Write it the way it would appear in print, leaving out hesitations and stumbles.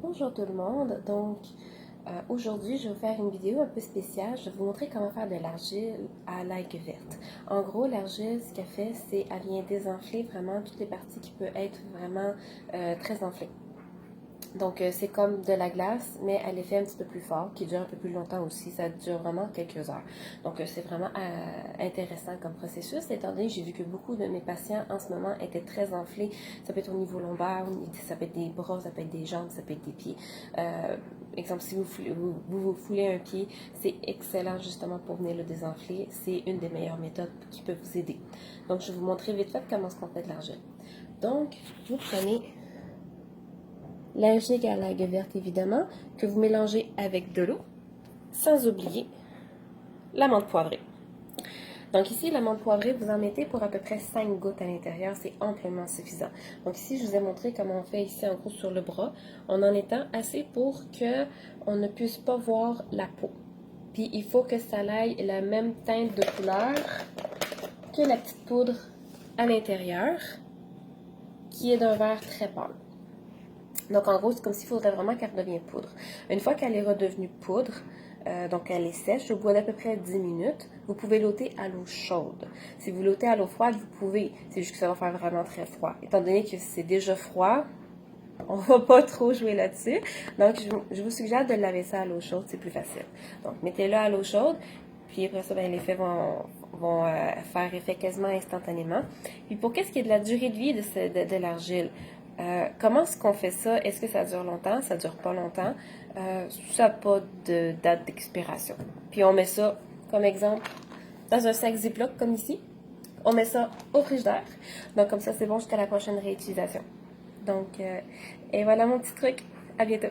Bonjour tout le monde, aujourd'hui je vais vous faire une vidéo un peu spéciale, je vais vous montrer comment faire de l'argile à l'algue verte. En gros l'argile ce qu'elle fait c'est qu'elle vient désenfler vraiment toutes les parties qui peuvent être vraiment très enflées. Donc c'est comme de la glace, mais à l'effet un petit peu plus fort, qui dure un peu plus longtemps aussi, ça dure vraiment quelques heures. Donc c'est vraiment intéressant comme processus, étant donné que j'ai vu que beaucoup de mes patients en ce moment étaient très enflés. Ça peut être au niveau lombaire, ça peut être des bras, ça peut être des jambes, ça peut être des pieds. Exemple, si vous foulez un pied, c'est excellent justement pour venir le désenfler. C'est une des meilleures méthodes qui peut vous aider. Donc je vais vous montrer vite fait comment on fait de l'argile. Donc vous prenez l'argile à l'algue verte, évidemment, que vous mélangez avec de l'eau, sans oublier la menthe poivrée. Donc ici, la menthe poivrée, vous en mettez pour à peu près 5 gouttes à l'intérieur, c'est amplement suffisant. Donc ici, je vous ai montré comment on fait ici en gros sur le bras, en étant assez pour que on ne puisse pas voir la peau. Puis il faut que ça aille la même teinte de couleur que la petite poudre à l'intérieur, qui est d'un vert très pâle. Donc, en gros, c'est comme s'il faudrait vraiment qu'elle redevienne poudre. Une fois qu'elle est redevenue poudre, donc elle est sèche, au bout d'à peu près 10 minutes, vous pouvez l'ôter à l'eau chaude. Si vous l'ôtez à l'eau froide, vous pouvez. C'est juste que ça va faire vraiment très froid. Étant donné que c'est déjà froid, on va pas trop jouer là-dessus. Donc, je vous suggère de laver ça à l'eau chaude, c'est plus facile. Donc, mettez-le à l'eau chaude. Puis après ça, l'effet vont faire effet quasiment instantanément. Puis pour qu'est-ce qui est de la durée de vie de l'argile, comment est-ce qu'on fait ça? Est-ce que ça dure longtemps? Ça dure pas longtemps. Ça n'a pas de date d'expiration. Puis on met ça, comme exemple, dans un sac Ziploc comme ici. On met ça au frigidaire. Donc comme ça, c'est bon jusqu'à la prochaine réutilisation. Donc, et voilà mon petit truc. À bientôt.